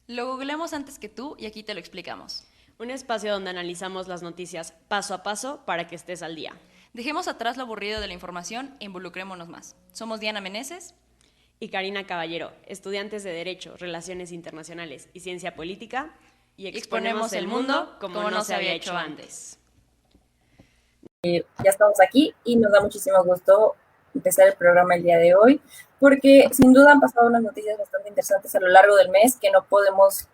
Lo googleamos antes que tú y aquí te lo explicamos. Un espacio donde analizamos las noticias paso a paso para que estés al día. Dejemos atrás lo aburrido de la información e involucrémonos más. Somos Diana Meneses Y Karina Caballero, estudiantes de Derecho, Relaciones Internacionales y Ciencia Política, y exponemos el mundo como no se había hecho antes. Ya estamos aquí y nos da muchísimo gusto empezar el programa el día de hoy, porque sin duda han pasado unas noticias bastante interesantes a lo largo del mes que no podemos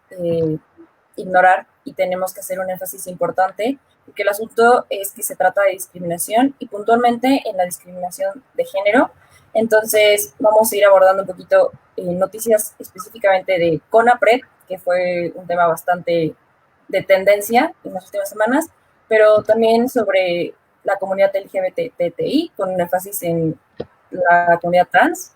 ignorar y tenemos que hacer un énfasis importante, porque el asunto es que se trata de discriminación y puntualmente en la discriminación de género. Entonces vamos a ir abordando un poquito noticias específicamente de CONAPRED, que fue un tema bastante de tendencia en las últimas semanas, pero también sobre la comunidad LGBTI, con un énfasis en la comunidad trans.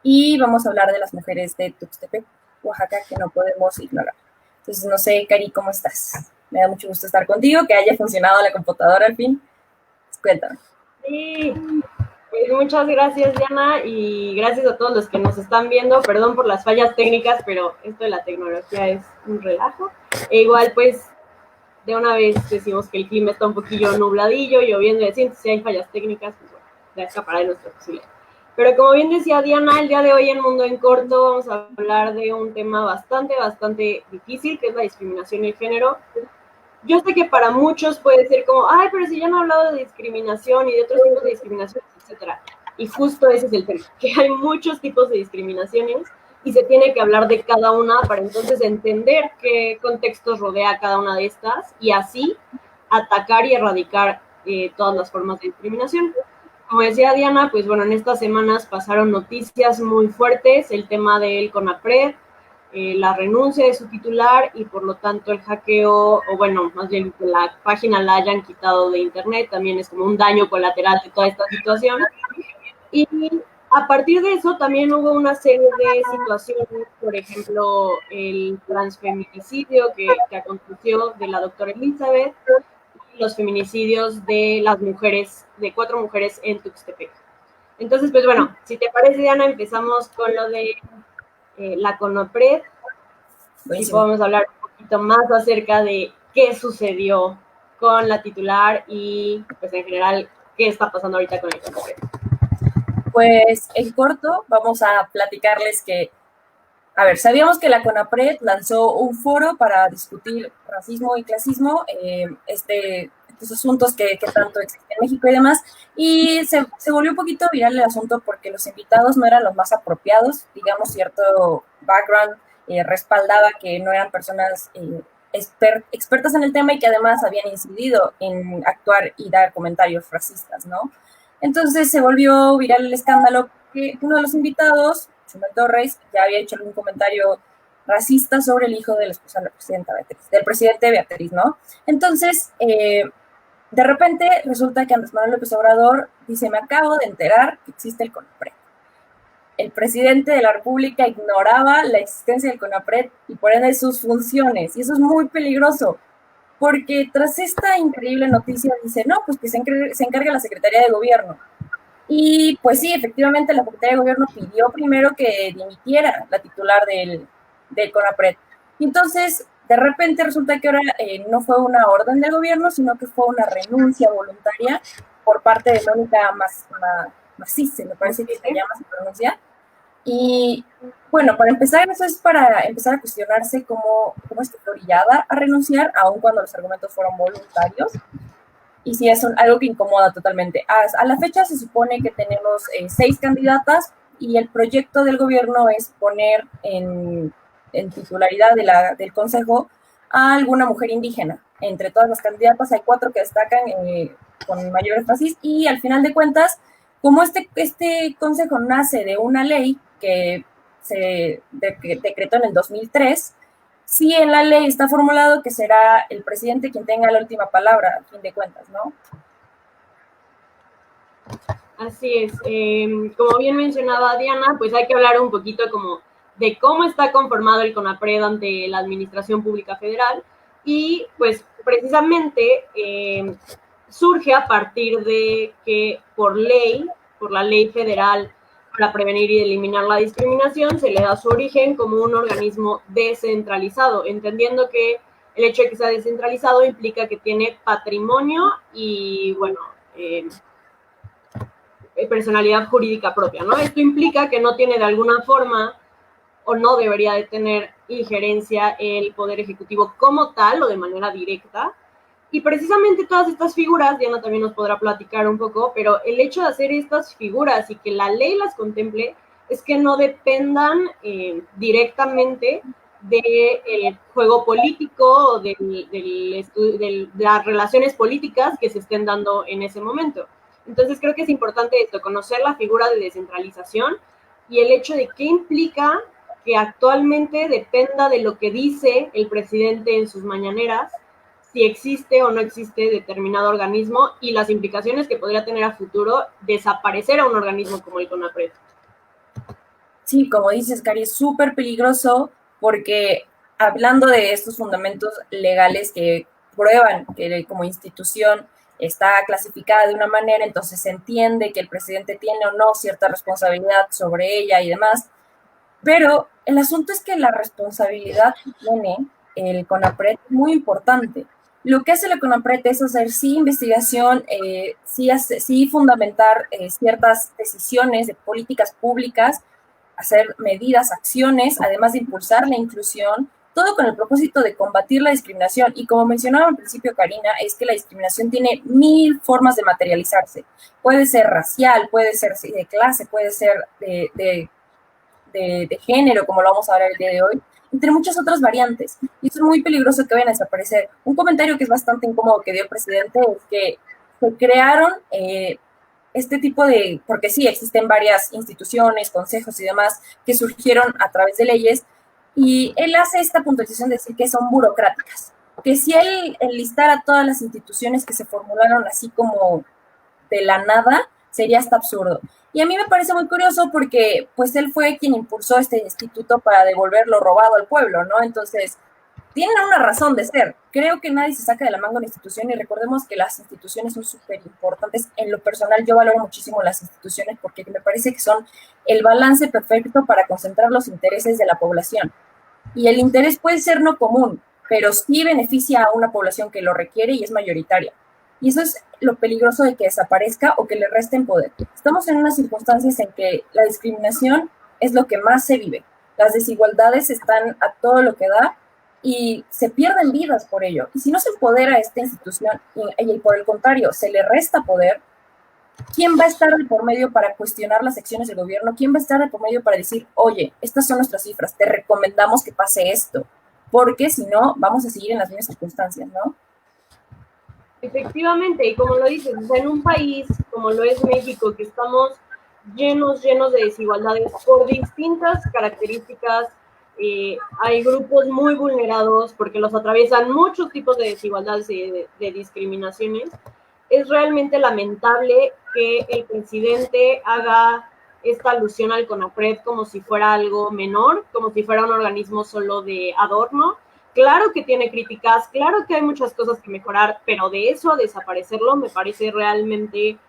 Y vamos a hablar de las mujeres de Tuxtepec, Oaxaca, que no podemos ignorar. Entonces, no sé, Cari, ¿cómo estás? Me da mucho gusto estar contigo, que haya funcionado la computadora al fin. Cuéntame. Sí, pues muchas gracias, Diana, y gracias a todos los que nos están viendo. Perdón por las fallas técnicas, pero esto de la tecnología es un relajo. E igual, pues, de una vez decimos que el clima está un poquillo nubladillo, lloviendo y así, entonces si hay fallas técnicas, pues bueno, ya escapará de nuestra posibilidad. Pero como bien decía Diana, el día de hoy en Mundo en Corto vamos a hablar de un tema bastante difícil, que es la discriminación y el género. Yo sé que para muchos puede ser como, ay, pero si ya no he hablado de discriminación y de otros tipos de discriminación, etcétera. Y justo ese es el tema, que hay muchos tipos de discriminaciones y se tiene que hablar de cada una para entonces entender qué contextos rodea cada una de estas y así atacar y erradicar todas las formas de discriminación. Como decía Diana, pues bueno, en estas semanas pasaron noticias muy fuertes, el tema del CONAPRED, la renuncia de su titular y por lo tanto el hackeo, o bueno, más bien que la página la hayan quitado de internet, también es como un daño colateral de toda esta situación. Y a partir de eso también hubo una serie de situaciones, por ejemplo, el transfeminicidio que aconteció de la doctora Elizabeth, y los feminicidios de las mujeres, de 4 mujeres en Tuxtepec. Entonces, pues bueno, si te parece, Diana, empezamos con lo de la CONAPRED. Y podemos hablar un poquito más acerca de qué sucedió con la titular y, pues, en general, qué está pasando ahorita con el CONAPRED. Pues en corto vamos a platicarles que, a ver, sabíamos que la CONAPRED lanzó un foro para discutir racismo y clasismo, estos asuntos que tanto existen en México y demás, y se volvió un poquito viral el asunto porque los invitados no eran los más apropiados, digamos, cierto background respaldaba que no eran personas expertas en el tema y que además habían incidido en actuar y dar comentarios racistas, ¿no? Entonces se volvió viral el escándalo que uno de los invitados, Chumel Torres, ya había hecho algún comentario racista sobre el hijo de la esposa de la presidenta Beatriz, del presidente Beatriz, ¿no? Entonces, de repente resulta que Andrés Manuel López Obrador dice, me acabo de enterar que existe el CONAPRED. El presidente de la República ignoraba la existencia del CONAPRED y por ende sus funciones, y eso es muy peligroso, porque tras esta increíble noticia dice, no, pues que se encargue la Secretaría de Gobierno. Y pues sí, efectivamente la Secretaría de Gobierno pidió primero que dimitiera la titular del CONAPRED. Y entonces, de repente resulta que ahora no fue una orden del gobierno, sino que fue una renuncia voluntaria por parte de Mónica Macice, me parece que se llama, se pronuncia. Y bueno, para empezar, eso es para empezar a cuestionarse cómo es que fue orillada a renunciar, aun cuando los argumentos fueron voluntarios. Y sí, es algo que incomoda totalmente. A la fecha se supone que tenemos 6 candidatas y el proyecto del gobierno es poner en titularidad del consejo a alguna mujer indígena. Entre todas las candidatas hay 4 que destacan con mayor énfasis y al final de cuentas, como este consejo nace de una ley que se decretó en el 2003, sí en la ley está formulado que será el presidente quien tenga la última palabra, a fin de cuentas, ¿no? Así es. Como bien mencionaba Diana, pues hay que hablar un poquito como de cómo está conformado el CONAPRED ante la Administración Pública Federal y pues precisamente surge a partir de que por la ley federal para prevenir y eliminar la discriminación, se le da su origen como un organismo descentralizado, entendiendo que el hecho de que sea descentralizado implica que tiene patrimonio y, bueno, personalidad jurídica propia, ¿no? Esto implica que no tiene de alguna forma o no debería de tener injerencia el Poder Ejecutivo como tal o de manera directa. Y precisamente todas estas figuras, Diana también nos podrá platicar un poco, pero el hecho de hacer estas figuras y que la ley las contemple es que no dependan directamente del juego político o de las relaciones políticas que se estén dando en ese momento. Entonces creo que es importante esto, conocer la figura de descentralización y el hecho de qué implica que actualmente dependa de lo que dice el presidente en sus mañaneras, si existe o no existe determinado organismo y las implicaciones que podría tener a futuro desaparecer a un organismo como el CONAPRED. Sí, como dices, Cari, es súper peligroso porque hablando de estos fundamentos legales que prueban que como institución está clasificada de una manera, entonces se entiende que el presidente tiene o no cierta responsabilidad sobre ella y demás, pero el asunto es que la responsabilidad que tiene el CONAPRED es muy importante. Lo que hace la CONAPRED es hacer sí investigación, sí fundamentar ciertas decisiones de políticas públicas, hacer medidas, acciones, además de impulsar la inclusión, todo con el propósito de combatir la discriminación. Y como mencionaba al principio Karina, es que la discriminación tiene 1000 formas de materializarse. Puede ser racial, puede ser de clase, puede ser de género, como lo vamos a ver el día de hoy, entre muchas otras variantes. Y eso es muy peligroso que vayan a desaparecer. Un comentario que es bastante incómodo que dio el presidente es que se crearon este tipo de, porque sí, existen varias instituciones, consejos y demás que surgieron a través de leyes, y él hace esta puntualización de decir que son burocráticas, que si él enlistara todas las instituciones que se formularon así como de la nada, sería hasta absurdo. Y a mí me parece muy curioso porque pues él fue quien impulsó este instituto para devolver lo robado al pueblo, ¿no? Entonces, tienen una razón de ser. Creo que nadie se saca de la manga una institución y recordemos que las instituciones son súper importantes. En lo personal, yo valoro muchísimo las instituciones porque me parece que son el balance perfecto para concentrar los intereses de la población. Y el interés puede ser no común, pero sí beneficia a una población que lo requiere y es mayoritaria. Y eso es lo peligroso de que desaparezca o que le resten poder. Estamos en unas circunstancias en que la discriminación es lo que más se vive. Las desigualdades están a todo lo que da y se pierden vidas por ello. Y si no se empodera a esta institución y por el contrario se le resta poder, ¿quién va a estar de por medio para cuestionar las acciones del gobierno? ¿Quién va a estar de por medio para decir, oye, estas son nuestras cifras, te recomendamos que pase esto? Porque si no, vamos a seguir en las mismas circunstancias, ¿no? Efectivamente, y como lo dices, en un país como lo es México, que estamos llenos de desigualdades por distintas características, hay grupos muy vulnerados porque los atraviesan muchos tipos de desigualdades y de discriminaciones. Es realmente lamentable que el presidente haga esta alusión al CONAPRED como si fuera algo menor, como si fuera un organismo solo de adorno. Claro que tiene críticas, claro que hay muchas cosas que mejorar, pero de eso a desaparecerlo me parece realmente,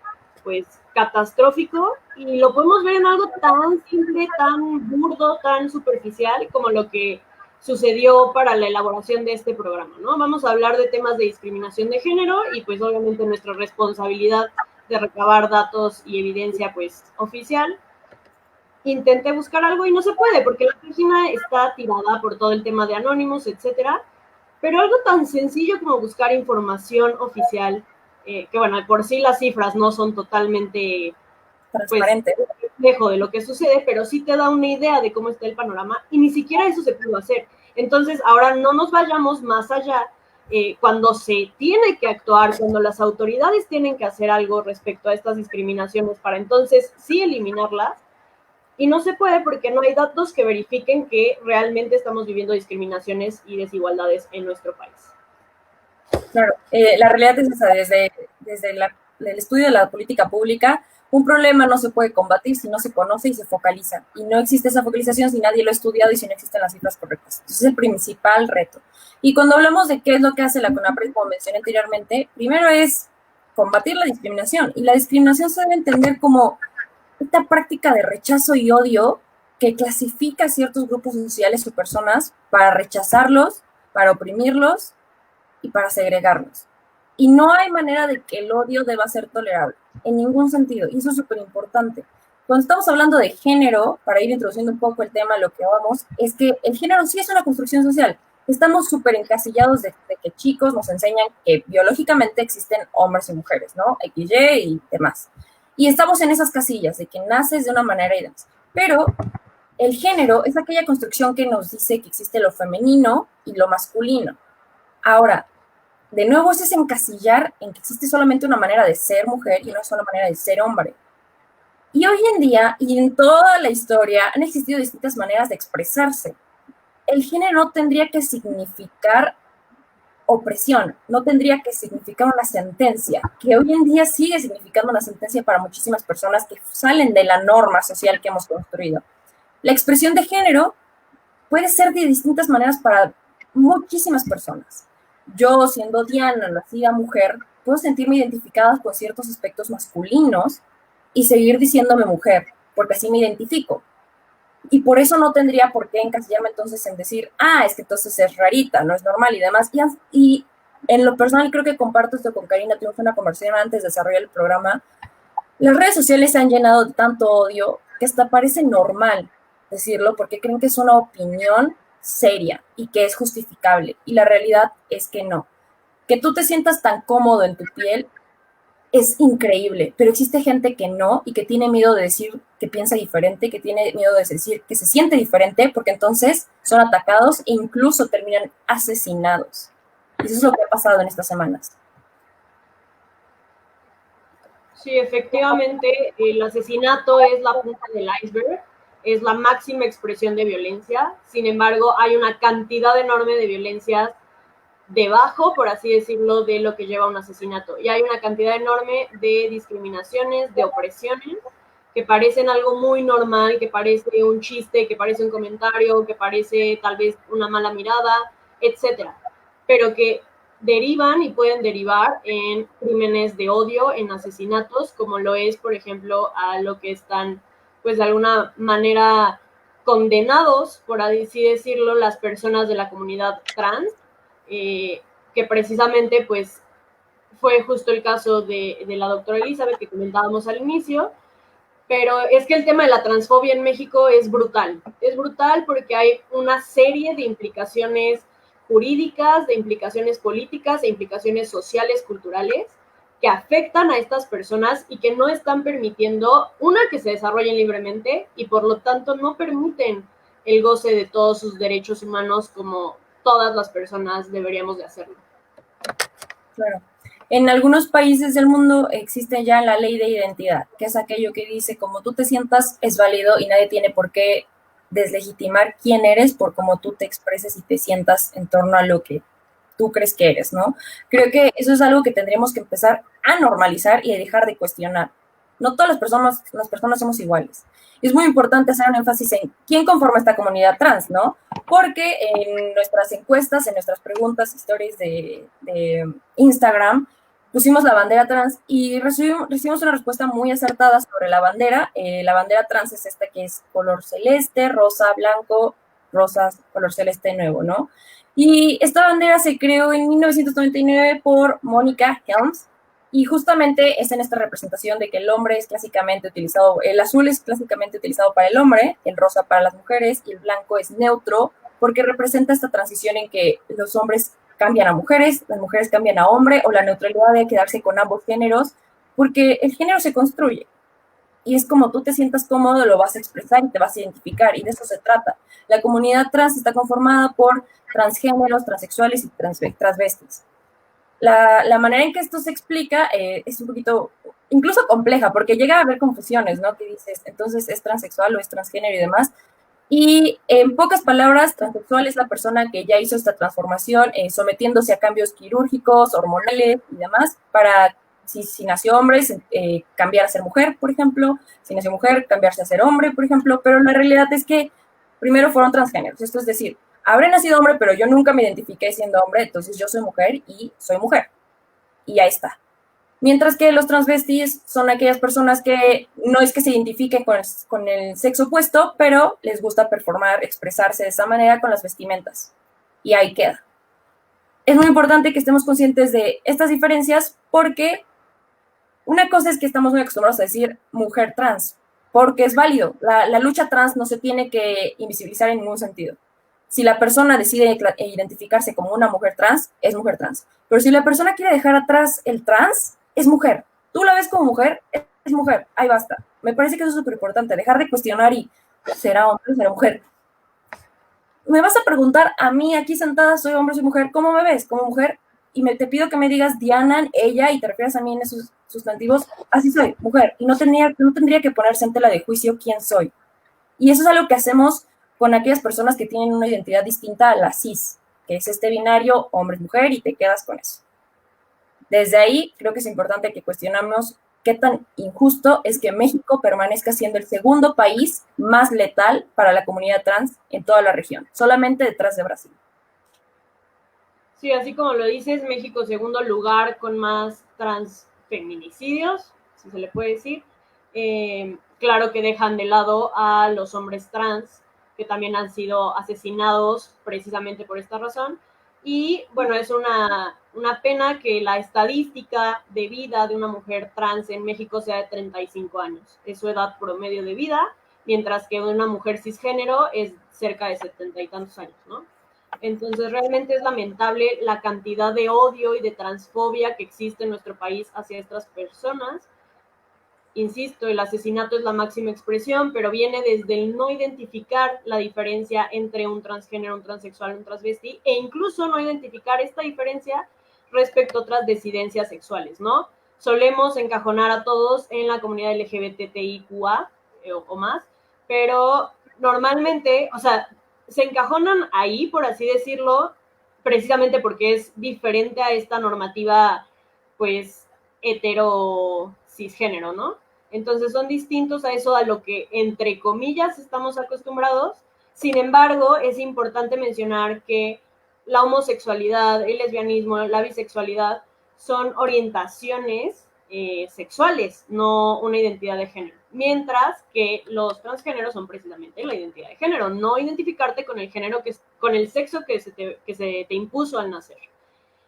pues, catastrófico, y lo podemos ver en algo tan simple, tan burdo, tan superficial como lo que sucedió para la elaboración de este programa, ¿no? Vamos a hablar de temas de discriminación de género y pues obviamente nuestra responsabilidad de recabar datos y evidencia pues oficial. Intenté buscar algo y no se puede porque la página está tirada por todo el tema de anónimos, etcétera, pero algo tan sencillo como buscar información oficial, que bueno, por sí las cifras no son totalmente transparentes, pues, reflejo de lo que sucede, pero sí te da una idea de cómo está el panorama y ni siquiera eso se pudo hacer. Entonces, ahora no nos vayamos más allá. Cuando se tiene que actuar, cuando las autoridades tienen que hacer algo respecto a estas discriminaciones para entonces sí eliminarlas, y no se puede porque no hay datos que verifiquen que realmente estamos viviendo discriminaciones y desigualdades en nuestro país. Claro, la realidad es esa, desde el estudio de la política pública, un problema no se puede combatir si no se conoce y se focaliza. Y no existe esa focalización si nadie lo ha estudiado y si no existen las cifras correctas. Entonces es el principal reto. Y cuando hablamos de qué es lo que hace la CONAPRED, como mencioné anteriormente, primero es combatir la discriminación. Y la discriminación se debe entender como esta práctica de rechazo y odio que clasifica a ciertos grupos sociales o personas para rechazarlos, para oprimirlos y para segregarlos. Y no hay manera de que el odio deba ser tolerable, en ningún sentido, y eso es súper importante. Cuando estamos hablando de género, para ir introduciendo un poco el tema, lo que vamos, es que el género sí es una construcción social. Estamos súper encasillados desde que chicos nos enseñan que biológicamente existen hombres y mujeres, ¿no? XY y demás. Y estamos en esas casillas de que naces de una manera y demás. Pero el género es aquella construcción que nos dice que existe lo femenino y lo masculino. Ahora, de nuevo, es encasillar en que existe solamente una manera de ser mujer y una sola manera de ser hombre. Y hoy en día, y en toda la historia, han existido distintas maneras de expresarse. El género no tendría que significar opresión, no tendría que significar una sentencia, que hoy en día sigue significando una sentencia para muchísimas personas que salen de la norma social que hemos construido. La expresión de género puede ser de distintas maneras para muchísimas personas. Yo, siendo Diana, nacida mujer, puedo sentirme identificada con ciertos aspectos masculinos y seguir diciéndome mujer, porque así me identifico. Y por eso no tendría por qué encasillarme entonces en decir, es que entonces es rarita, no es normal y demás. Y en lo personal creo que comparto esto con Karina, tuvimos una conversación antes de desarrollar el programa. Las redes sociales se han llenado de tanto odio que hasta parece normal decirlo porque creen que es una opinión seria y que es justificable. Y la realidad es que no. Que tú te sientas tan cómodo en tu piel es increíble, pero existe gente que no y que tiene miedo de decir que piensa diferente, que tiene miedo de decir que se siente diferente, porque entonces son atacados e incluso terminan asesinados. Y eso es lo que ha pasado en estas semanas. Sí, efectivamente, el asesinato es la punta del iceberg, es la máxima expresión de violencia. Sin embargo, hay una cantidad enorme de violencias debajo, por así decirlo, de lo que lleva un asesinato. Y hay una cantidad enorme de discriminaciones, de opresiones, que parecen algo muy normal, que parece un chiste, que parece un comentario, que parece tal vez una mala mirada, etcétera. Pero que derivan y pueden derivar en crímenes de odio, en asesinatos, como lo es, por ejemplo, a lo que están, pues de alguna manera condenados, por así decirlo, las personas de la comunidad trans, que precisamente pues fue justo el caso de la doctora Elizabeth que comentábamos al inicio, pero es que el tema de la transfobia en México es brutal porque hay una serie de implicaciones jurídicas, de implicaciones políticas, de implicaciones sociales, culturales, que afectan a estas personas y que no están permitiendo, que se desarrollen libremente y por lo tanto no permiten el goce de todos sus derechos humanos como todas las personas deberíamos de hacerlo. Claro. En algunos países del mundo existe ya la ley de identidad, que es aquello que dice, como tú te sientas es válido y nadie tiene por qué deslegitimar quién eres por cómo tú te expreses y te sientas en torno a lo que tú crees que eres, ¿no? Creo que eso es algo que tendríamos que empezar a normalizar y a dejar de cuestionar. No todas las personas somos iguales. Y es muy importante hacer un énfasis en quién conforma esta comunidad trans, ¿no? Porque en nuestras encuestas, en nuestras preguntas, stories de Instagram, pusimos la bandera trans y recibimos una respuesta muy acertada sobre la bandera. La bandera trans es esta que es color celeste, rosa, blanco, rosas, color celeste nuevo, ¿no? Y esta bandera se creó en 1999 por Mónica Helms, y justamente es en esta representación de que el hombre es clásicamente utilizado, el azul es clásicamente utilizado para el hombre, el rosa para las mujeres y el blanco es neutro porque representa esta transición en que los hombres cambian a mujeres, las mujeres cambian a hombre o la neutralidad de quedarse con ambos géneros porque el género se construye y es como tú te sientas cómodo, lo vas a expresar y te vas a identificar y de eso se trata. La comunidad trans está conformada por transgéneros, transexuales y transvestis. La manera en que esto se explica es un poquito, incluso compleja, porque llega a haber confusiones, ¿no? Que dices, entonces, ¿es transexual o es transgénero y demás? Y en pocas palabras, transexual es la persona que ya hizo esta transformación, sometiéndose a cambios quirúrgicos, hormonales y demás, para, si nació hombre, cambiar a ser mujer, por ejemplo, si nació mujer, cambiarse a ser hombre, por ejemplo, pero la realidad es que primero fueron transgéneros, esto es decir, habré nacido hombre, pero yo nunca me identifiqué siendo hombre, entonces yo soy mujer y soy mujer. Y ya está. Mientras que los transvestis son aquellas personas que no es que se identifiquen con el sexo opuesto, pero les gusta performar, expresarse de esa manera con las vestimentas. Y ahí queda. Es muy importante que estemos conscientes de estas diferencias porque una cosa es que estamos muy acostumbrados a decir mujer trans, porque es válido. La lucha trans no se tiene que invisibilizar en ningún sentido. Si la persona decide identificarse como una mujer trans, es mujer trans. Pero si la persona quiere dejar atrás el trans, es mujer. Tú la ves como mujer, es mujer. Ahí basta. Me parece que eso es súper importante. Dejar de cuestionar y será hombre, será mujer. Me vas a preguntar a mí aquí sentada, soy hombre, soy mujer, ¿cómo me ves? Como mujer. Y te pido que me digas Diana, ella, y te refieras a mí en esos sustantivos. Así soy, mujer. Y no tendría que ponerse en tela de juicio quién soy. Y eso es algo que hacemos con aquellas personas que tienen una identidad distinta a la cis, que es este binario hombre-mujer, y te quedas con eso. Desde ahí creo que es importante que cuestionemos qué tan injusto es que México permanezca siendo el segundo país más letal para la comunidad trans en toda la región, solamente detrás de Brasil. Sí, así como lo dices, México segundo lugar con más transfeminicidios, si se le puede decir. Claro que dejan de lado a los hombres trans, que también han sido asesinados precisamente por esta razón. Y bueno, es una pena que la estadística de vida de una mujer trans en México sea de 35 años. Es su edad promedio de vida, mientras que una mujer cisgénero es cerca de 70 y tantos años, ¿no? Entonces realmente es lamentable la cantidad de odio y de transfobia que existe en nuestro país hacia estas personas. Insisto, el asesinato es la máxima expresión, pero viene desde el no identificar la diferencia entre un transgénero, un transexual, un transvesti, e incluso no identificar esta diferencia respecto a otras disidencias sexuales, ¿no? Solemos encajonar a todos en la comunidad LGBTIQA o más, pero normalmente, o sea, se encajonan ahí, por así decirlo, precisamente porque es diferente a esta normativa, pues, hetero cisgénero, ¿no? Entonces son distintos a eso, a lo que entre comillas estamos acostumbrados. Sin embargo, es importante mencionar que la homosexualidad, el lesbianismo, la bisexualidad son orientaciones sexuales, no una identidad de género. Mientras que los transgéneros son precisamente la identidad de género, no identificarte con el género, con el sexo que se te impuso al nacer.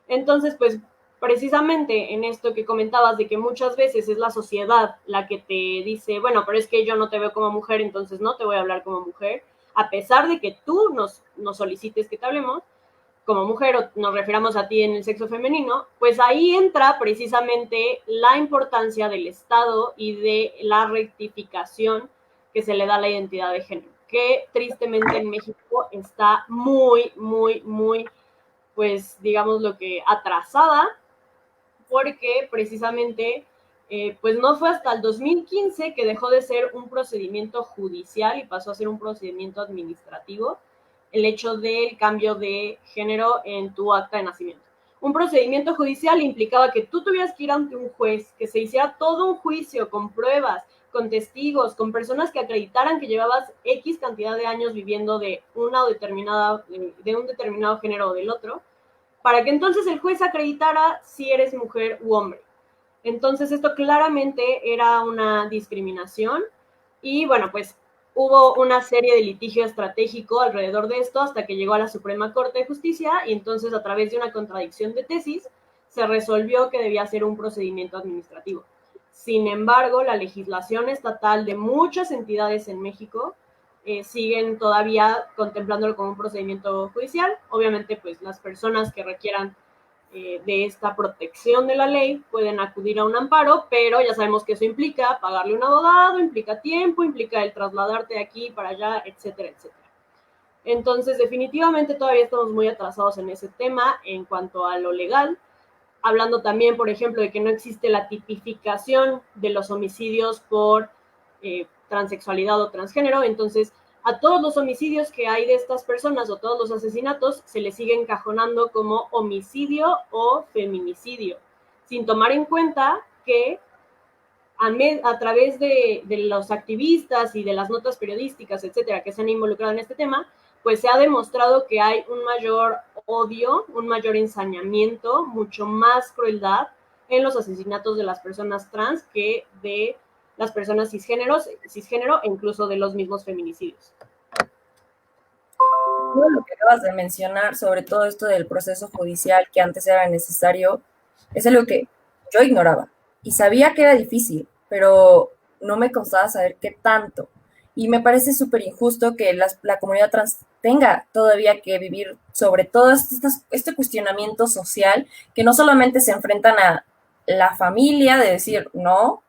Entonces, pues precisamente en esto que comentabas de que muchas veces es la sociedad la que te dice, bueno, pero es que yo no te veo como mujer, entonces no te voy a hablar como mujer, a pesar de que tú nos solicites que te hablemos como mujer o nos refiramos a ti en el sexo femenino, pues ahí entra precisamente la importancia del Estado y de la rectificación que se le da a la identidad de género, que tristemente en México está muy, muy, muy, pues digamos lo que atrasada, porque precisamente pues no fue hasta el 2015 que dejó de ser un procedimiento judicial y pasó a ser un procedimiento administrativo el hecho del cambio de género en tu acta de nacimiento. Un procedimiento judicial implicaba que tú tuvieras que ir ante un juez, que se hiciera todo un juicio con pruebas, con testigos, con personas que acreditaran que llevabas X cantidad de años viviendo de una determinada, de un determinado género o del otro, para que entonces el juez acreditara si eres mujer u hombre. Entonces esto claramente era una discriminación y bueno, pues hubo una serie de litigio estratégico alrededor de esto hasta que llegó a la Suprema Corte de Justicia y entonces a través de una contradicción de tesis se resolvió que debía ser un procedimiento administrativo. Sin embargo, la legislación estatal de muchas entidades en México siguen todavía contemplándolo como un procedimiento judicial. Obviamente, pues las personas que requieran de esta protección de la ley pueden acudir a un amparo, pero ya sabemos que eso implica pagarle un abogado, implica tiempo, implica el trasladarte de aquí para allá, etcétera, etcétera. Entonces, definitivamente todavía estamos muy atrasados en ese tema en cuanto a lo legal, hablando también, por ejemplo, de que no existe la tipificación de los homicidios por transexualidad o transgénero, entonces a todos los homicidios que hay de estas personas o todos los asesinatos se les sigue encajonando como homicidio o feminicidio, sin tomar en cuenta que a través de los activistas y de las notas periodísticas, etcétera, que se han involucrado en este tema, pues se ha demostrado que hay un mayor odio, un mayor ensañamiento, mucho más crueldad en los asesinatos de las personas trans que de las personas cisgénero e incluso de los mismos feminicidios. Todo lo que acabas de mencionar sobre todo esto del proceso judicial que antes era necesario es algo que yo ignoraba y sabía que era difícil, pero no me costaba saber qué tanto. Y me parece súper injusto que la comunidad trans tenga todavía que vivir sobre todo este cuestionamiento social que no solamente se enfrentan a la familia de decir, no,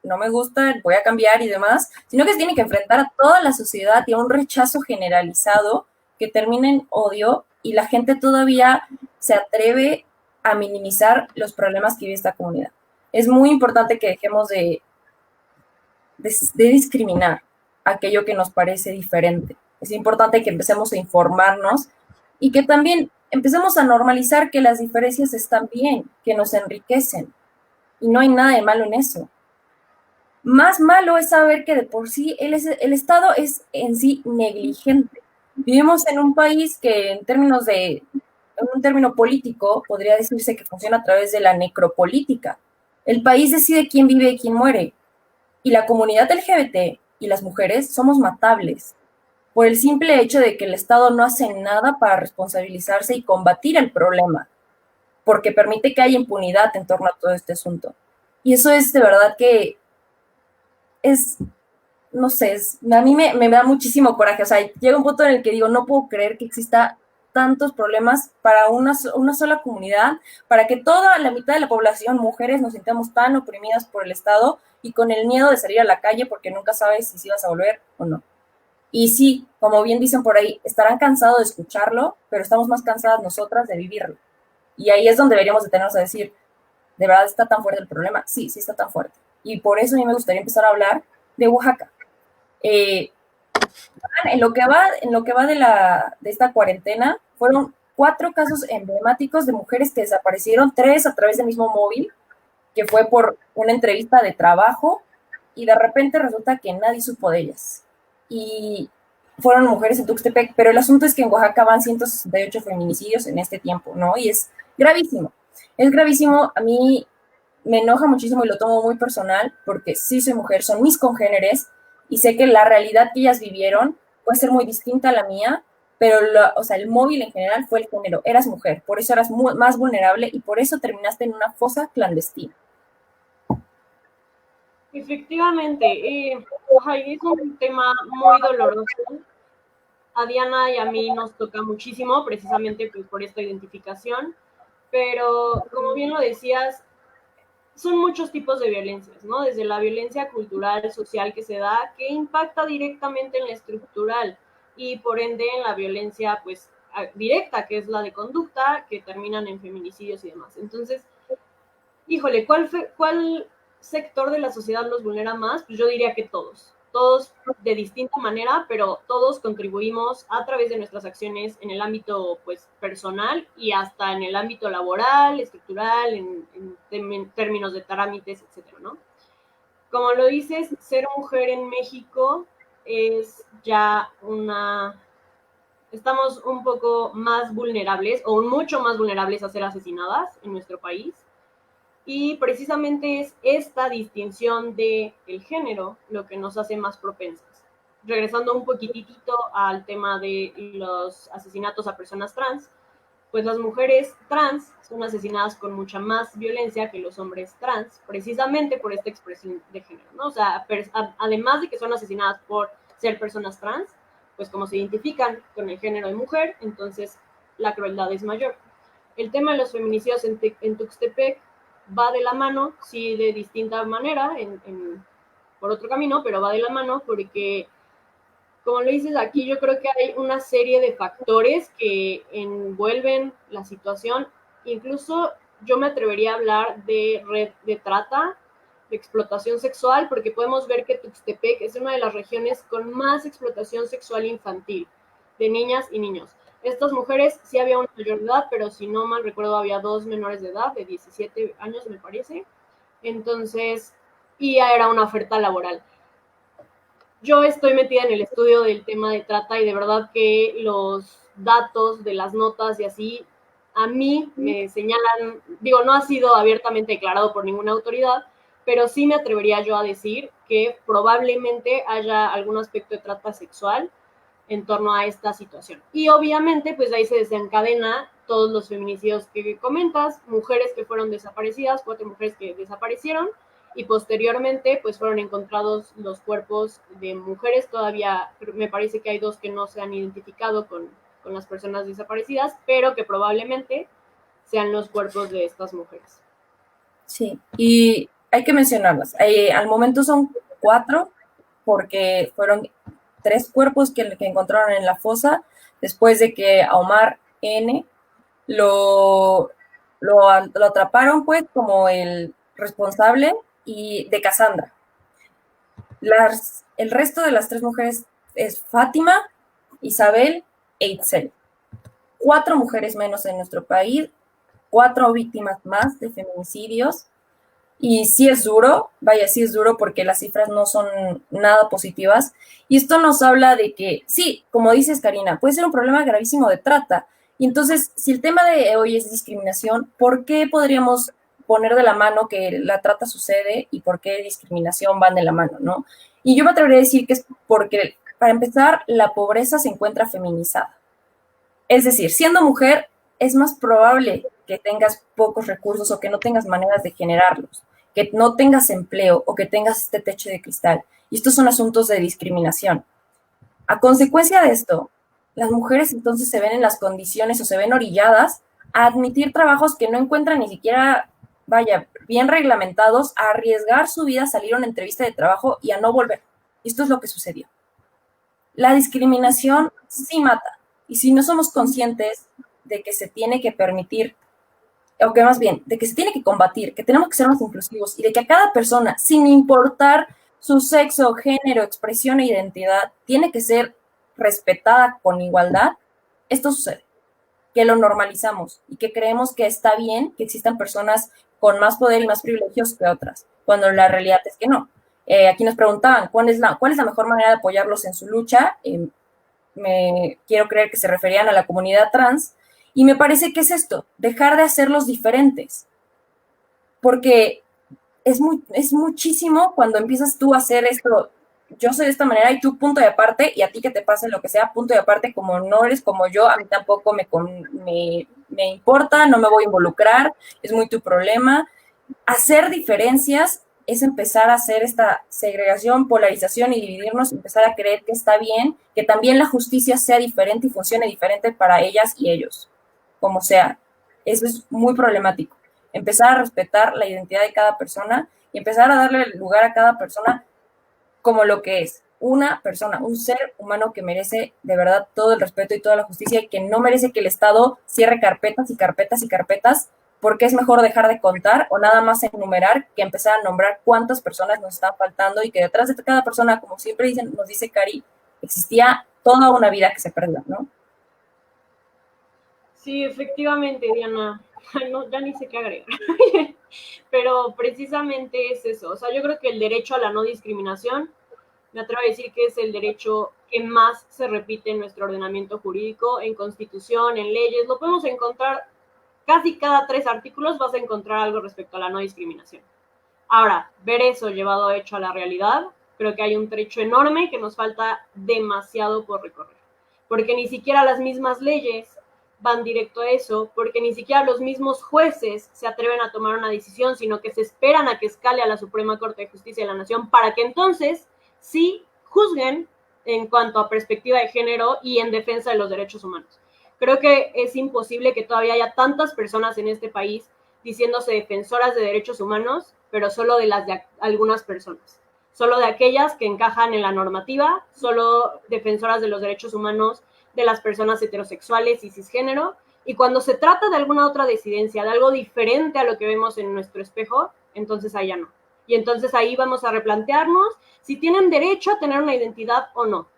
no me gusta, voy a cambiar y demás, sino que se tiene que enfrentar a toda la sociedad y a un rechazo generalizado que termina en odio y la gente todavía se atreve a minimizar los problemas que vive esta comunidad. Es muy importante que dejemos de discriminar aquello que nos parece diferente. Es importante que empecemos a informarnos y que también empecemos a normalizar que las diferencias están bien, que nos enriquecen y no hay nada de malo en eso. Más malo es saber que de por sí el Estado es en sí negligente. Vivimos en un país que en un término político podría decirse que funciona a través de la necropolítica. El país decide quién vive y quién muere. Y la comunidad LGBT y las mujeres somos matables por el simple hecho de que el Estado no hace nada para responsabilizarse y combatir el problema, porque permite que haya impunidad en torno a todo este asunto. Y eso es de verdad que no sé, a mí me da muchísimo coraje, o sea, llega un punto en el que digo, no puedo creer que exista tantos problemas para una sola comunidad, para que toda la mitad de la población, mujeres, nos sintamos tan oprimidas por el Estado y con el miedo de salir a la calle porque nunca sabes si vas a volver o no. Y sí, como bien dicen por ahí, estarán cansados de escucharlo, pero estamos más cansadas nosotras de vivirlo. Y ahí es donde deberíamos detenernos a decir, ¿de verdad está tan fuerte el problema? Sí, sí está tan fuerte. Y por eso a mí me gustaría empezar a hablar de Oaxaca. En lo que va de esta cuarentena, fueron 4 casos emblemáticos de mujeres que desaparecieron, 3 a través del mismo móvil, que fue por una entrevista de trabajo, y de repente resulta que nadie supo de ellas. Y fueron mujeres en Tuxtepec, pero el asunto es que en Oaxaca van 168 feminicidios en este tiempo, ¿no? Y es gravísimo. Es gravísimo, a mí me enoja muchísimo y lo tomo muy personal, porque sí soy mujer, son mis congéneres, y sé que la realidad que ellas vivieron puede ser muy distinta a la mía, pero el móvil en general fue el género. Eras mujer, por eso eras más vulnerable y por eso terminaste en una fosa clandestina. Efectivamente, es un tema muy doloroso. A Diana y a mí nos toca muchísimo, precisamente pues, por esta identificación, pero como bien lo decías, son muchos tipos de violencias, ¿no? Desde la violencia cultural, social que se da, que impacta directamente en la estructural y por ende en la violencia, pues, directa, que es la de conducta, que terminan en feminicidios y demás. Entonces, híjole, ¿cuál sector de la sociedad los vulnera más? Pues yo diría que todos de distinta manera, pero todos contribuimos a través de nuestras acciones en el ámbito pues, personal y hasta en el ámbito laboral, estructural, en términos de trámites, etcétera, ¿no? Como lo dices, ser mujer en México es ya estamos un poco más vulnerables o mucho más vulnerables a ser asesinadas en nuestro país. Y precisamente es esta distinción del género lo que nos hace más propensas. Regresando un poquitito al tema de los asesinatos a personas trans, pues las mujeres trans son asesinadas con mucha más violencia que los hombres trans, precisamente por esta expresión de género, ¿no? O sea, además de que son asesinadas por ser personas trans, pues como se identifican con el género de mujer, entonces la crueldad es mayor. El tema de los feminicidios en Tuxtepec va de la mano, sí, de distinta manera, por otro camino, pero va de la mano porque, como lo dices aquí, yo creo que hay una serie de factores que envuelven la situación. Incluso yo me atrevería a hablar de red de trata, de explotación sexual, porque podemos ver que Tuxtepec es una de las regiones con más explotación sexual infantil de niñas y niños. Estas mujeres sí había una mayor de edad, pero si no mal recuerdo había 2 menores de edad, de 17 años me parece. Entonces, y ya era una oferta laboral. Yo estoy metida en el estudio del tema de trata y de verdad que los datos de las notas y así a mí me señalan, digo, no ha sido abiertamente declarado por ninguna autoridad, pero sí me atrevería yo a decir que probablemente haya algún aspecto de trata sexual en torno a esta situación. Y obviamente, pues de ahí se desencadena todos los feminicidios que comentas, mujeres que fueron desaparecidas, 4 mujeres que desaparecieron, y posteriormente, pues fueron encontrados los cuerpos de mujeres, todavía me parece que hay 2 que no se han identificado con las personas desaparecidas, pero que probablemente sean los cuerpos de estas mujeres. Sí, y hay que mencionarlas. Al momento son 4, porque fueron 3 cuerpos que encontraron en la fosa después de que a Omar N. lo atraparon pues como el responsable y de Cassandra. El resto de las 3 mujeres es Fátima, Isabel e Itzel. 4 mujeres menos en nuestro país, 4 víctimas más de feminicidios. Y sí es duro, vaya, sí es duro porque las cifras no son nada positivas. Y esto nos habla de que, sí, como dices, Karina, puede ser un problema gravísimo de trata. Y entonces, si el tema de hoy es discriminación, ¿por qué podríamos poner de la mano que la trata sucede y por qué discriminación van de la mano, ¿no? Y yo me atrevería a decir que es porque, para empezar, la pobreza se encuentra feminizada. Es decir, siendo mujer, es más probable que tengas pocos recursos o que no tengas maneras de generarlos, que no tengas empleo o que tengas este techo de cristal. Y estos son asuntos de discriminación. A consecuencia de esto, las mujeres entonces se ven en las condiciones o se ven orilladas a admitir trabajos que no encuentran ni siquiera, vaya, bien reglamentados, a arriesgar su vida a salir a una entrevista de trabajo y a no volver. Esto es lo que sucedió. La discriminación sí mata. Y si no somos conscientes de que se tiene que permitir, o que más bien, de que se tiene que combatir, que tenemos que ser más inclusivos y de que a cada persona, sin importar su sexo, género, expresión e identidad, tiene que ser respetada con igualdad, esto sucede. Que lo normalizamos y que creemos que está bien que existan personas con más poder y más privilegios que otras, cuando la realidad es que no. Aquí nos preguntaban, ¿cuál es la mejor manera de apoyarlos en su lucha? Quiero creer que se referían a la comunidad trans, y me parece que es esto, dejar de hacerlos diferentes, porque es muchísimo cuando empiezas tú a hacer esto, yo soy de esta manera y tú punto y aparte, y a ti que te pase lo que sea, punto y aparte, como no eres como yo, a mí tampoco me importa, no me voy a involucrar, es muy tu problema. Hacer diferencias es empezar a hacer esta segregación, polarización y dividirnos, empezar a creer que está bien, que también la justicia sea diferente y funcione diferente para ellas y ellos, como sea. Eso es muy problemático. Empezar a respetar la identidad de cada persona y empezar a darle lugar a cada persona como lo que es, una persona, un ser humano que merece de verdad todo el respeto y toda la justicia y que no merece que el Estado cierre carpetas y carpetas y carpetas, porque es mejor dejar de contar o nada más enumerar que empezar a nombrar cuántas personas nos están faltando y que detrás de cada persona, como siempre nos dice Cari, existía toda una vida que se perdió, ¿no? Sí, efectivamente, Diana. No, ya ni sé qué agregar. Pero precisamente es eso. O sea, yo creo que el derecho a la no discriminación, me atrevo a decir que es el derecho que más se repite en nuestro ordenamiento jurídico, en constitución, en leyes. Lo podemos encontrar casi cada 3 artículos, vas a encontrar algo respecto a la no discriminación. Ahora, ver eso llevado hecho a la realidad, creo que hay un trecho enorme que nos falta demasiado por recorrer. Porque ni siquiera las mismas leyes van directo a eso, porque ni siquiera los mismos jueces se atreven a tomar una decisión, sino que se esperan a que escale a la Suprema Corte de Justicia de la Nación para que entonces sí juzguen en cuanto a perspectiva de género y en defensa de los derechos humanos. Creo que es imposible que todavía haya tantas personas en este país diciéndose defensoras de derechos humanos, pero solo de las de algunas personas, solo de aquellas que encajan en la normativa, solo defensoras de los derechos humanos de las personas heterosexuales y cisgénero, y cuando se trata de alguna otra disidencia, de algo diferente a lo que vemos en nuestro espejo, entonces ahí ya no. Y entonces ahí vamos a replantearnos si tienen derecho a tener una identidad o no.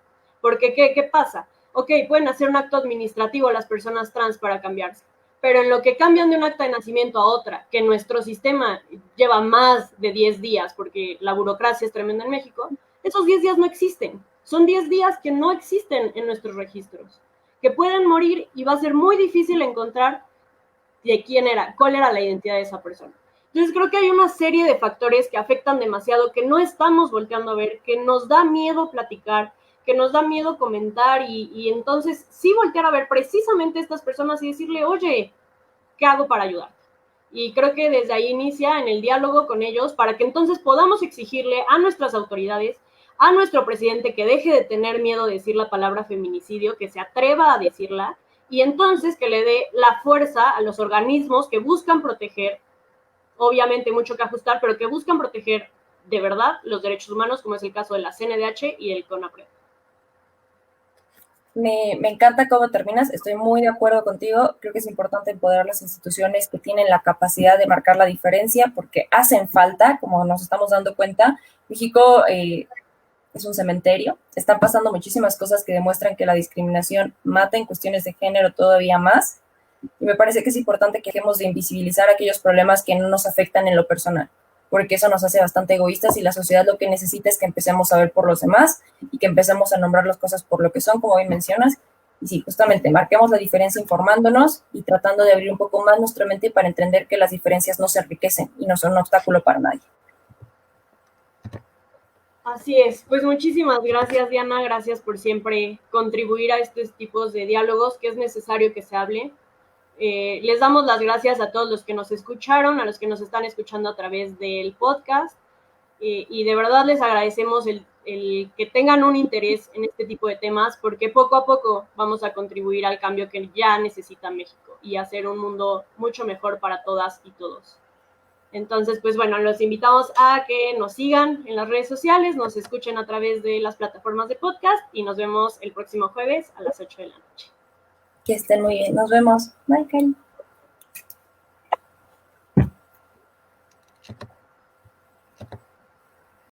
Porque, ¿qué pasa? Ok, pueden hacer un acto administrativo las personas trans para cambiarse, pero en lo que cambian de un acta de nacimiento a otra, que nuestro sistema lleva más de 10 días, porque la burocracia es tremenda en México, esos 10 días no existen. Son 10 días que no existen en nuestros registros, que pueden morir y va a ser muy difícil encontrar de quién era, cuál era la identidad de esa persona. Entonces creo que hay una serie de factores que afectan demasiado, que no estamos volteando a ver, que nos da miedo platicar, que nos da miedo comentar y entonces sí voltear a ver precisamente a estas personas y decirle, oye, ¿qué hago para ayudar? Y creo que desde ahí inicia en el diálogo con ellos para que entonces podamos exigirle a nuestras autoridades, a nuestro presidente, que deje de tener miedo de decir la palabra feminicidio, que se atreva a decirla, y entonces que le dé la fuerza a los organismos que buscan proteger, obviamente mucho que ajustar, pero que buscan proteger de verdad los derechos humanos, como es el caso de la CNDH y el CONAPRED. Me encanta cómo terminas, estoy muy de acuerdo contigo, creo que es importante empoderar las instituciones que tienen la capacidad de marcar la diferencia porque hacen falta, como nos estamos dando cuenta. México es un cementerio, están pasando muchísimas cosas que demuestran que la discriminación mata en cuestiones de género todavía más y me parece que es importante que dejemos de invisibilizar aquellos problemas que no nos afectan en lo personal, porque eso nos hace bastante egoístas y la sociedad lo que necesita es que empecemos a ver por los demás y que empecemos a nombrar las cosas por lo que son, como bien mencionas. Y sí, justamente, marquemos la diferencia informándonos y tratando de abrir un poco más nuestra mente para entender que las diferencias no se enriquecen y no son un obstáculo para nadie. Así es, pues muchísimas gracias, Diana, gracias por siempre contribuir a estos tipos de diálogos que es necesario que se hable. Les damos las gracias a todos los que nos escucharon, a los que nos están escuchando a través del podcast y de verdad les agradecemos el que tengan un interés en este tipo de temas porque poco a poco vamos a contribuir al cambio que ya necesita México y hacer un mundo mucho mejor para todas y todos. Entonces, pues bueno, los invitamos a que nos sigan en las redes sociales, nos escuchen a través de las plataformas de podcast y nos vemos el próximo jueves a las 8 de la noche. Que estén muy bien. Nos vemos. Bye, Cari.